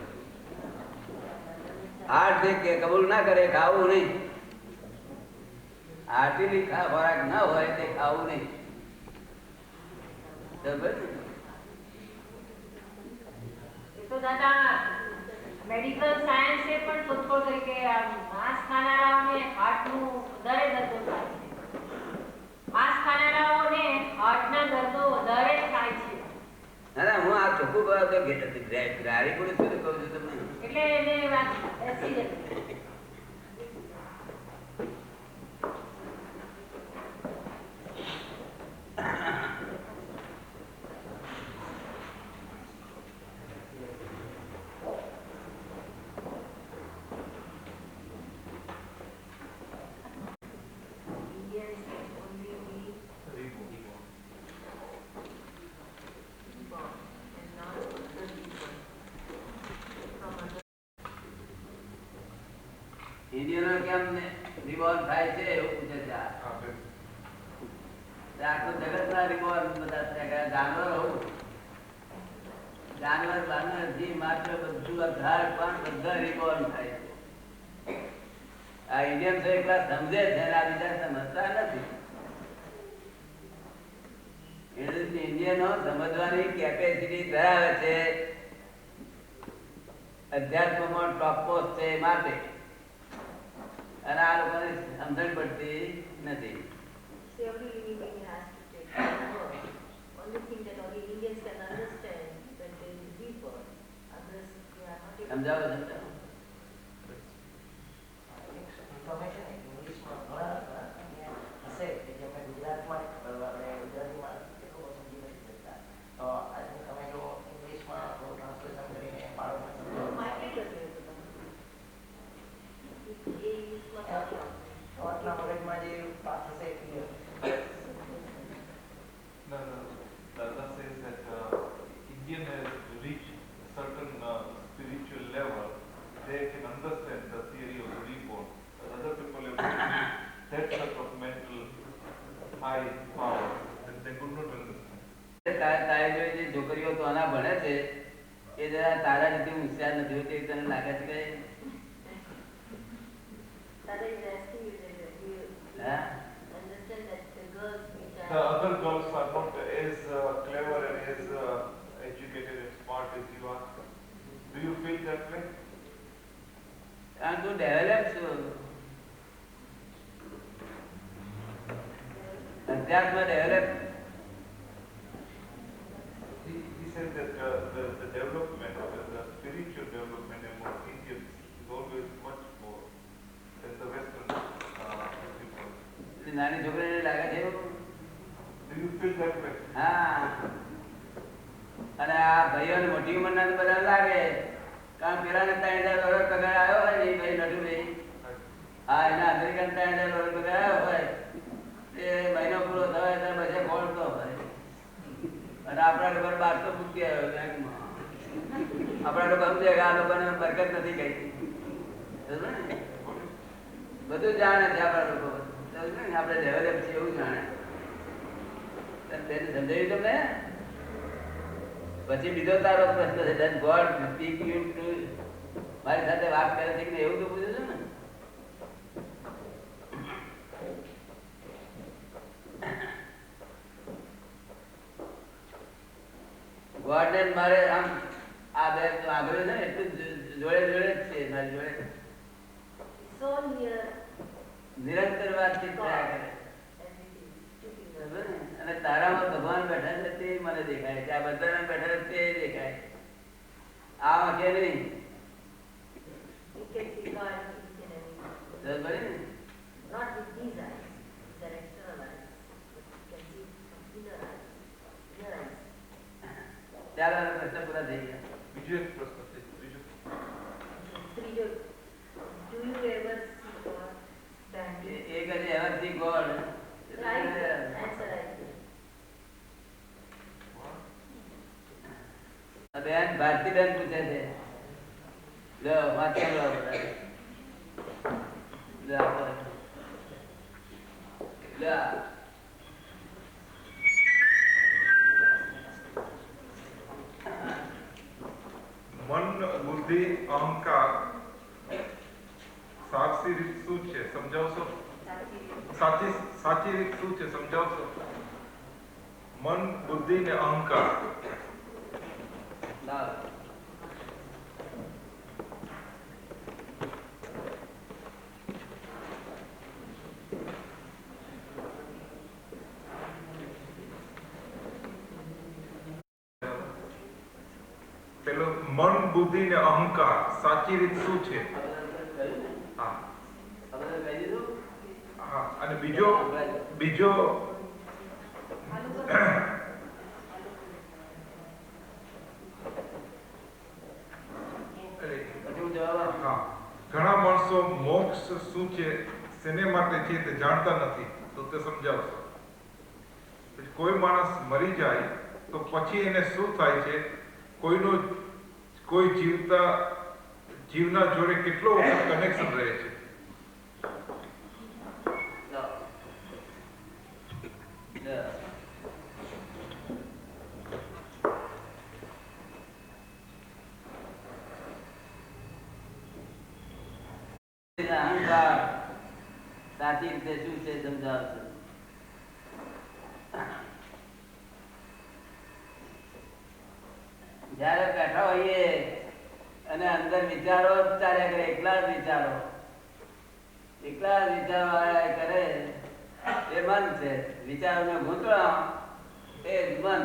હાર્ટ કે કબૂલ ના કરે ખાવું નહીં. હાર્ટીલી ખોરાક ના હોય તે ખાવું નહીં. તો દાદા મેડિકલ સાયન્સે પણ શોધખોળ કરી કે માંસ ખાનારાઓને હાર્ટનું વધારે દર્દો થાય છે. માંસ ખાનારાઓને હાર્ટના દર્દો વધારે થાય છે. ના, હું આ ચોખ્ખું કહું તો ગાડી પુરુષ કહું છું તમને. એટલે એને વાત બેસી જતી. ઇન્ડિયનો કેમ રિવોલ્વ થાય છે એવું પૂછે છે. આખું જગત ના રિવોલ્વ બધા જાનવર બાનવર જીવ માત્ર બધું ધાર પણ બધા રિવોલ્વ થાય છે. આ ઇન્ડિયન એકલા સમજે છે અને આ બીજા સમજતા નથી. ઇન્ડિયનો સમજવાની કેપેસિટી ધરાવે છે, અધ્યાત્મમાં ટોપમોસ્ટ છે માટે, અને આ લોકોને સમજણ પડતી નથી. સમજાવો સમજાવો. Dada says that Indian has reached a certain spiritual level, they can understand the theory of the reborn. But other people have reached that sort of mental high power that they could not understand. તારી જોડે જે છોકરીઓ તો આના ભણે છે એ જરા તારા રીતે હોશિયાર નથી હોતી, તને લાગે છે કે The other girls are not as clever and as educated and smart as you are. Do you feel that way? કારણ તું ડેવલપ છું, અધ્યાત્મ develop. He said that the development, the spiritual development among Indians is always much more than the Western people. નાની છોકરીને લાગે છે એવું? Do you feel that way? હા, અને આ ભાઈઓને મોટી ઉંમરના તો બધા લાગે, કારણ પેલાને 3000 વર્ષ પગાર આવ્યો હોય ને ભાઈ નટુભાઈ, હા એના અમેરિકન 3000 વર્ષ પગાર આવ્યો હોય એ મહિનો પૂરો થયો ત્યારે બધા ખોલતો હોય, અને આપણા લોકો 1200 મૂકી આવ્યો બેંકમાં. આપણા લોકો સમજે કે આ લોકોને બરકત નથી કઈ, બધું જાણે છે આપણા લોકો, આપણે ડેવલપ છે એવું જાણે. સમજાયું તમને? પછી બીજો તારો પ્રશ્ન છે, does God speak you to, મારી સાથે વાત કરે છે કે એવું તો પૂછ્યું છે ને. ગોડ ને મારે આમ આ બે આગળ છે ને એટલું જોડે જોડે જ છે મારી જોડે, નિરંતર વાતચીત થયા કરે. અને તારામાં ભગવાન બેઠા છે તે મને દેખાય છે, આ બધા બેઠા છે તે દેખાય, આ વાંકે નહીં. ચાલો પ્રશ્ન પૂરા થઈ ગયા. બીજો એક પ્રશ્ન છે, ત્રીજો. એક હજી ever see God. બેન ભારતીબેન પૂછે છે, લો વાંચી લો બધા. મન, બુદ્ધિ, અહંકાર સાચી રીત શું છે સમજાવશો? સાચી રીત શું છે સમજાવશો? મન, બુદ્ધિ ને અહંકાર. પેલો મન, બુદ્ધિ ને અહંકાર સાચી રીત શું છે? હા, અને બીજો ઘણા માણસો મોક્ષ શું છે શેને માટે છે તે જાણતા નથી, તો તે સમજાવશો. કોઈ માણસ મરી જાય તો પછી એને શું થાય છે? કોઈ જીવના જોડે કેટલો વખત કનેક્શન રહે છે? અહંકાર સાચી રીતે શું છે સમજાવશે. જયારે બેઠા હોઈએ અને અંદર વિચારો ચાલ્યા કરે, એકલા જ વિચારો કરે, એ મન છે. વિચારોને ગૂંચવા એ મન,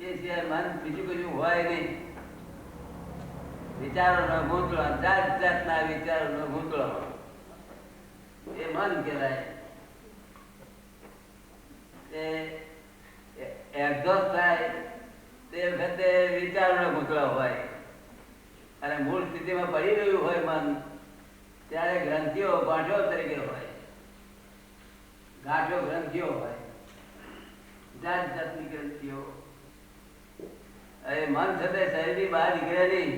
એ સિવાય મન બીજું કશું હોય નહીં. વિચારોનો ગૂંચળો, જાત જાતના વિચારોનો ગૂંચળો એ મન કહેવાય. એક્ઝોસ્ટ થાય તે વખતે વિચારોનો ગૂંચળો હોય, અને મૂળ સ્થિતિમાં પડી રહ્યું હોય મન, ત્યારે ગ્રંથિઓ ગાંઠો તરીકે હોય, ગાંઠો ગ્રંથિઓ હોય, જાત જાતની ગ્રંથિઓ. હવે મન છતાં શરીરની બહાર નીકળે નહીં.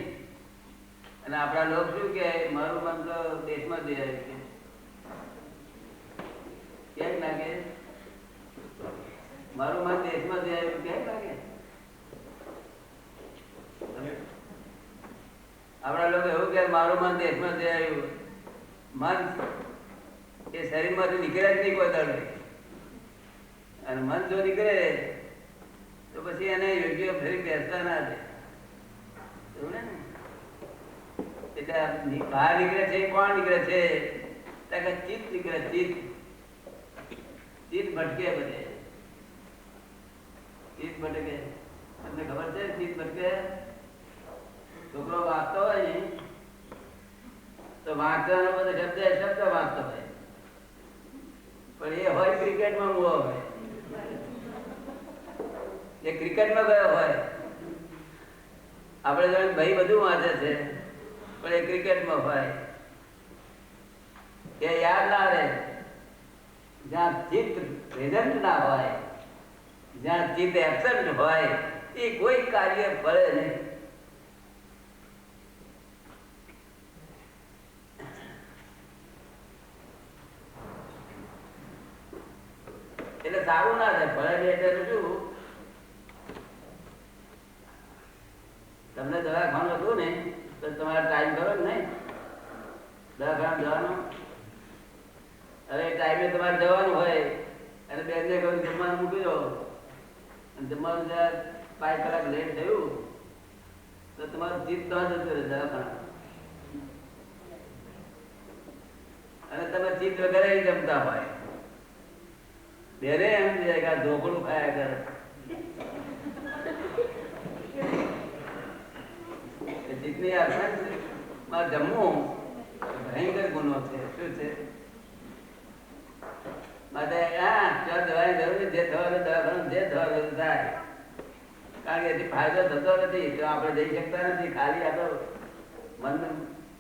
અને આપણા લોકો શું કે મારું મન તો દેશમાં જઈ રહ્યું છે, કેમ લાગે? મારું મન દેશમાં જઈ આવ્યું કેમ લાગે? આપણા લોકો એવું કે મારું મન દેશમાં જઈ આવ્યું. મન એ શરીર માંથી નીકળે જ નહીં કોઈ દાડો. અને મન જો નીકળે તો પછી એને યોગ્ય ફરી બેસતા ના દે. એવું ને? એટલે બહાર નીકળે છે, કોણ નીકળે છે? ચિત્ત નીકળે. ચિત્ત ભટકે બધે. ચિત્ત ભટકે. તમને ખબર છે ચિત્ત ભટકે? છોકરો વાંચતો હોય ને તો વાંચવાનો બધો શબ્દ વાંચતો હોય, પણ એ હોય ક્રિકેટમાં મૂવો હોય. એ ક્રિકેટમાં ગયો હોય. આપણે જોડે ભાઈ બધું વાંચે છે, પણ એ ક્રિકેટમાં હોય. એ યાદ ના રહે. જ્યાં ચિત્ત પ્રેઝન્ટ ના હોય, જ્યાં ચિત્ત એબસન્ટ હોય, એ કોઈ કાર્ય ફળે નહીં. એટલે સારું ના થાય. ફળે એટલે શું? તમને દવાખાનું હતું ને તો તમારે ટાઈમ કરો ને દવાખાના જવાનો. હવે ટાઈમે તમારે જવાનું હોય અને બેનને કહ્યું જમવાનું મૂકી દો, અને જમવાનું 5 કલાક લેટ થયું તો તમારું જીત તો જતું રહે દવાખાના. અને તમે ચિત્ત વગેરે જમતા હોય, બેરે એમ જાય કે ઢોકળું ખાયા કરે. ચિત્તની આસપાસ જમવું ભયંકર ગુનો છે. શું છે? માટે ત્યાં દવાની જરૂર જે થવાનું દવાખાનું જે થવાનું થાય, કારણ કે એથી ફાયદો થતો નથી. તો આપણે જઈ શકતા નથી. ખાલી આ તો મન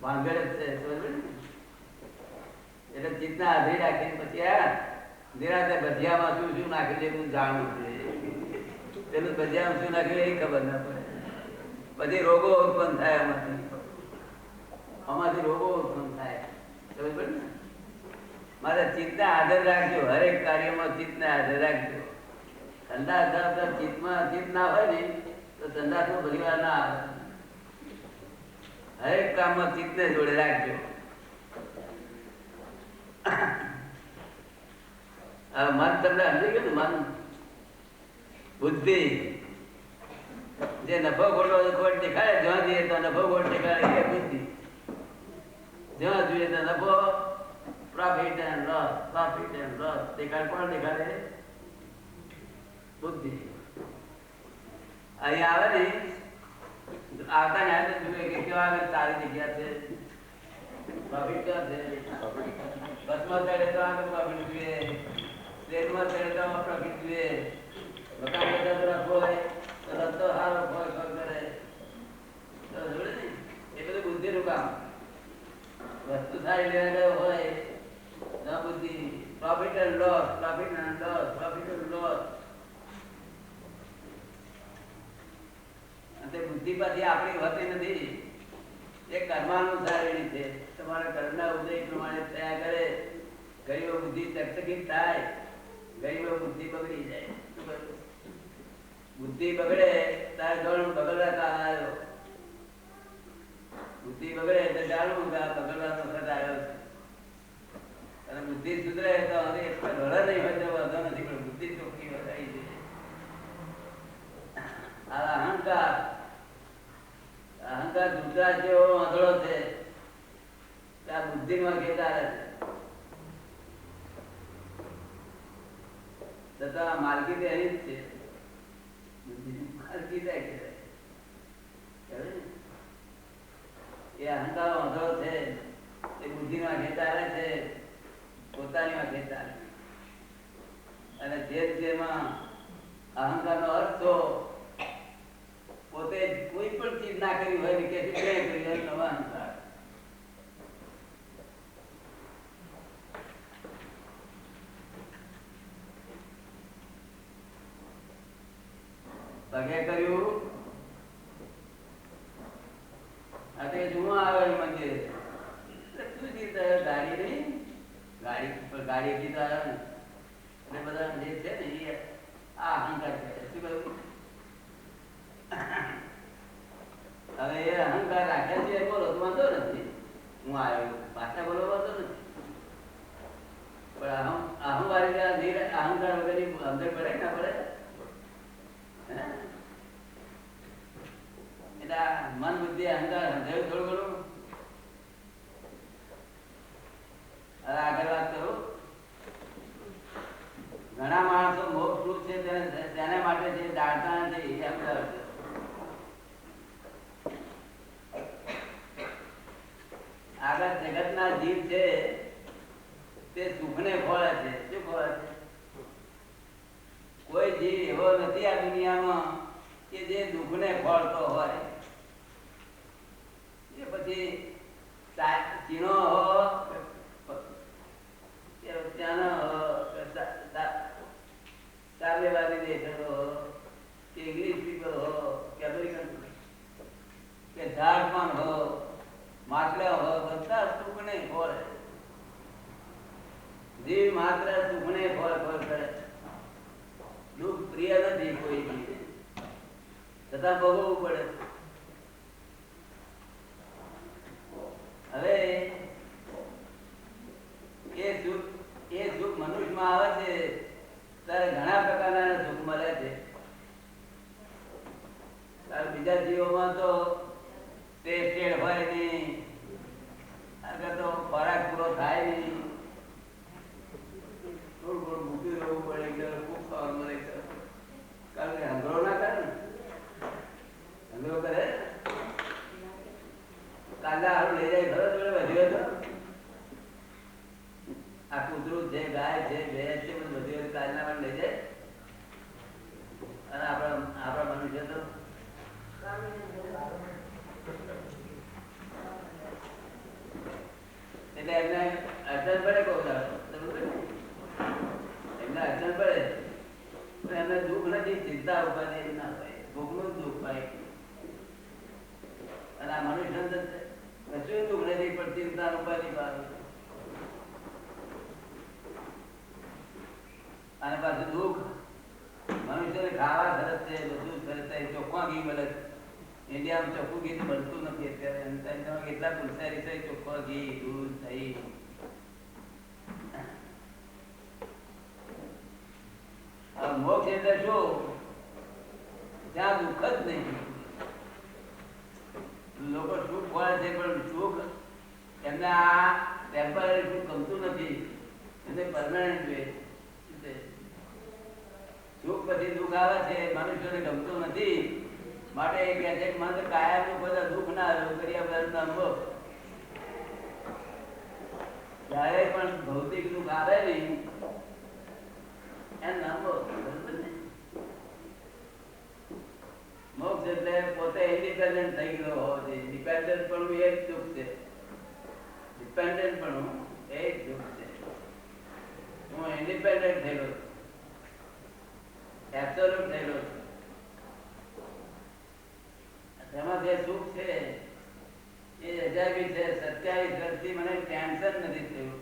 ભાંગડ જ છે. એટલે ચિત્તના હાજરી રાખીને પછી નિરાતે ભજીયામાં શું શું નાખી દે જાણવું છે. પેલું ભજીયામાં શું નાખ્યું એ ખબર ના પડે. પછી રોગો ઉત્પન્ન થાય. આમાંથી રોગો ઉત્પન્ન થાય. સમજ પડે ને? મારે ચિત્તને હાજર રાખજો. હરેક કાર્યમાં ચિત્તને હાજર રાખજો. સંદાસ ચિત્તમાં ચિત્ત ના હોય ને તો સંદાસમાં પરિવાર ના આવે. હરેક કામમાં ચિત્તને જોડે રાખજો. મન તમને સમજી ગયું ને? મન બુદ્ધિ જે નફો ખોટ દેખાડે, જ્યાં જઈએ તો નફો ખોટ દેખાડે એ બુદ્ધિ. જ્યાં જોઈએ તો નફો, પ્રોફિટ એન્ડ લોસ દેખાડે. કોણ દેખાડે? બુદ્ધિ. અહીં આવે ને આવતા ને આવે જોઈએ કે કેવા આગળ સારી જગ્યા છે, પ્રોફિટ ક્યાં છે. બસમાં ચડે તો આગળ પ્રોફિટ જોઈએ, ટ્રેનમાં ચડે તો પ્રોફિટ જોઈએ, મકાન બધા રાખવો હોય તો રસ્તો સારો કરે. એ બધું બુદ્ધિનું કામ. વસ્તુ સારી લેવા ગયો હોય તો બુદ્ધિ. Profit and loss. બુદ્ધિ પાછી આપણી હોતી નથી. એ કર્માનુસારી છે. તમારા કર્મના ઉદય પ્રમાણે થયા કરે. ગરીબો બુદ્ધિ ચકચકિત થાય, ગરીબો બુદ્ધિ બગડી જાય. બુદ્ધિ બગડે તારે ગણ બગડવા કાળ આવ્યો. બુદ્ધિ બગડે તો જાણવું કે આ બગડવાનો વખત આવ્યો છે. બુદ્ધિ સુધરે તો હવે ડોલર નહીં હોય તો વાંધો નથી, પણ બુદ્ધિ ચોખ્ખી વધારી છે. આ અહંકાર દૂસરા જેવો વાંધળો છે, આ બુદ્ધિમાં ઘેટાડે છે, છતાં માલકી તો એની જ છે. માલકી જાય છે એ અહંકાર વાંધળો છે, એ બુદ્ધિમાં ઘેટાડે છે, પોતાનીમાં ઘેટાડે. અને જેમાં અહંકાર નો અર્થ તો પોતે કોઈ પણ ચીજ ના કરી હોય ને કે કરી હોય નવા અહંકાર. પગે કર્યું આ તે જુઓ આવે મંદિર શું ચીજ ગાડી નહીં, ગાડી એટલી તો આવે ને બધા જે છે ને એ આ અહંકાર છે. શું કહ્યું? હવે એ અહંકાર રાખ્યા છે બોલો તો વાંધો નથી, હું આવ્યો પાછા બોલો વાંધો નથી, પણ અહંવારી અહંકાર વગર અંદર પડે ના પડે? એટલે મન બુદ્ધિ અહંકાર સમજાયું થોડું ઘણું. હવે આગળ વાત કરું. ઘણા માણસો મોક્ષ રૂપ છે તેના માટે જે જાણતા નથી એમ કરશે. આગળ જગતના જીવ છે તે સુખને ખોળે છે. શું ખોળે છે? કોઈ જીવ એવો નથી આ દુનિયામાં કે જે દુઃખને ખોળતો હોય. એ પછી ચીનો હો, ત્યાંનો સાર્યવાદી દેશ હો, કે ઇંગ્લિશ પીપલ હો, કે અમેરિકન કે ઝારખંડ હો, માટલા હો, બધા સુખને ખોળે. જીવ માત્ર સુખને ખોળ કરે. દુઃખ પ્રિય નથી કોઈ જીવ, છતાં ભોગવવું પડે. હવે એ સુખ મનુષ્યમાં આવે છે ત્યારે ઘણા પ્રકારના સુખ મળે છે. બીજા જીવોમાં તો ટેસ્ટેડ હોય નહીં, આગળ તો ખોરાક પૂરો થાય નહીં, થોડું થોડું ભૂખ્યું રહેવું પડે, ખૂબ ખાવાનું મળે. કારણ કે હંગરો ના કરે ને, હંગરો કરે કાંદા હારું લઈ જાય ખરો જોડે વધી હતો. આ કૂતરું છે, ગાય છે, ભેંસ છે, બધું વધી હોય કાલના પણ લઈ જાય. અને આપણા મનુષ્ય તો એટલે એમને અડચણ પડે. એમને અડચણ પડે પણ એમને દુઃખ નથી, ચિંતા ઉપાધિ ના હોય, ભોગનું દુઃખ હોય. અને આ મનુષ્ય કશું દુઃખ નથી પણ ચિંતા ઉપાધિ પાડે. અને પાછું દુઃખ મનુષ્યને ખાવા સરસ છે, બધું સરસ છે, ચોખ્ખા ઘી મળે. ઇન્ડિયામાં ચોખ્ખું ઘી મળતું નથી અત્યારે. કેટલા પુલસારી છે, ચોખ્ખા ઘી, દૂધ, દહીં. મોક્ષ એટલે શું? ત્યાં દુઃખ જ નહીં. લોકો સુખ હોય છે પણ સુખ એમને આ ટેમ્પરરી સુખ ગમતું નથી, એમને પરમાનન્ટ જોઈએ. સુખ પછી દુઃખ આવે છે, મનુષ્યને ગમતું નથી. માટે એ કહે છે કે મને કાયમ નું બધા દુઃખ ના આવ્યું કર્યા અનુભવ. જયારે પણ ભૌતિક દુઃખ આવે નહીં એમ અનુભવ. મોક્ષ એટલે પોતે ઇન્ડિપેન્ડન્ટ થઈ ગયો હોવો જોઈએ. ડિપેન્ડન્ટ પણ એ જ દુઃખ છે, ડિપેન્ડન્ટ પણ એ જ દુઃખ છે. હું ઇન્ડિપેન્ડન્ટ થયેલો, એબ્સોલ્યુટ થયેલો છું. એમાં જે સુખ છે એ અજાયબી છે. 27 વર્ષથી મને ટેન્શન નથી થયું.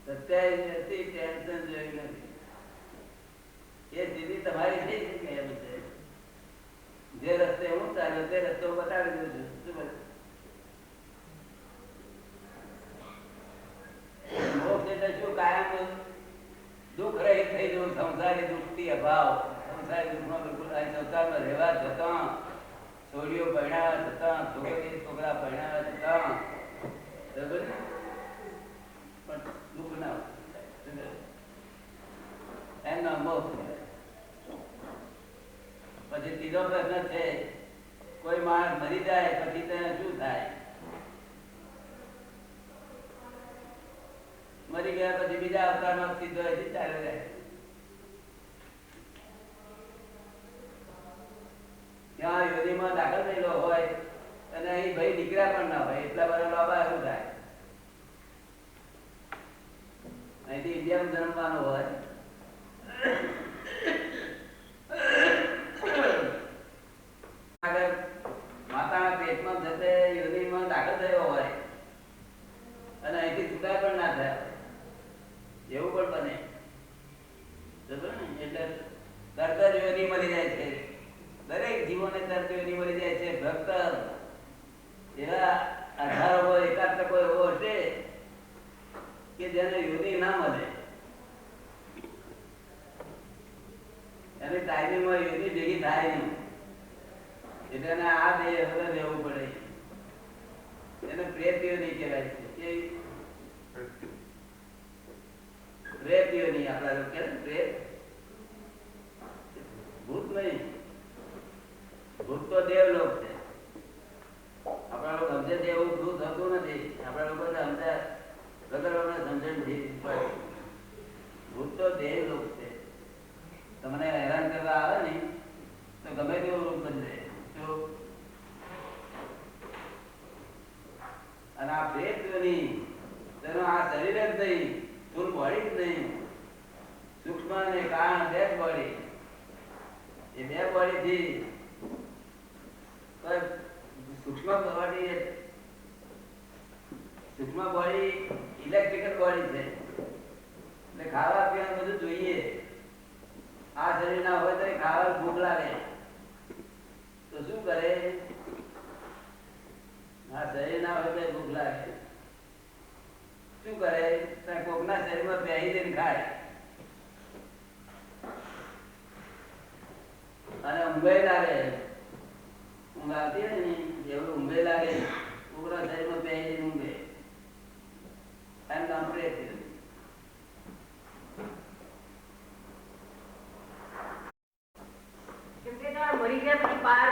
27 વર્ષથી ટેન્શન જોયું નથી. એ સ્થિતિ તમારી થઈ શકે એમ છે. જે રસ્તે હું ચાલ્યો તે રસ્તો બતાવી દઉં છું. શું મુક્તિ અભાવ સંસારી દુઃખમાં બિલકુલ આ સંસારમાં રહેવા છતાં છોડીઓ પરણાવા છતાં છોકરા પરણાવા છતાં બરાબર પણ દુઃખ ના એમનો મોક્ષ. પછી ત્રીજો પ્રશ્ન છે કોઈ માણસ મરી જાય પછી તેને શું થાય? મરી ગયા પછી બીજા અવતારમાં સીધો ચાલે જાય. ત્યાં યોનિમાં દાખલ થયેલો હોય અને અહીં ભાઈ દીકરા પણ ના હોય એટલા બધા બાબા શું થાય? અહીંથી ઇન્ડિયામાં જન્મવાનો હોય માતાના પેટમાં જતે યોનિમાં દાખલ થયો હોય અને અહીંથી છૂટા પણ ના થયા એવું પણ બને. એટલે તરત જ યોની મળી જાય છે. દરેક જીવોને તરત યોની મળી જાય છે. ભક્ત એવા 18% એવો હશે કે જેને યોની ના મળે. એની ટાઈમિંગમાં યોની ભેગી થાય નહીં એટલે એને આ દેહ હવે લેવું પડે. એને પ્રેત યોની કહેવાય છે. પ્રેત યોની આપણા લોકો કે પ્રેત, ભૂત નહીં. ભૂત તો દેવલોક છે. આપણા લોકો સમજે છે એવું ભૂત થતું નથી. આપણા લોકો સમજ્યા વગર સમજણ પડે. ભૂત તો દેવલોક છે. તમને હેરાન કરવા આવે ને તો ગમે તેવું રૂપ બદલે. અને આ પ્રેત યોની તેનો આ શરીર જ નહીં, સ્થૂળ બોડી જ નહીં, સૂક્ષ્મ અને કારણ બે બોડી. એ બે બોડી થી સૂક્ષ્મ બોડી ઇલેક્ટ્રિકલ બોડી છે એટલે ખાવા પીવાનું બધું જોઈએ. આ શરીર ના હોય તો ખાવા ભૂખ લાગે તો શું કરે? આ શરીર ના હોય તો ભૂખ લાગે શું કરે? કોકના શરીરમાં બેહી દઈને ખાય અને ઊંઘે લાગે. ઊંઘ આવતી હોય ને એવું ઊંઘે લાગે. કોકના શરીરમાં બેહી દઈને ઊંઘે. એમ નામ પ્રેત. મરી ગયા પછી બહાર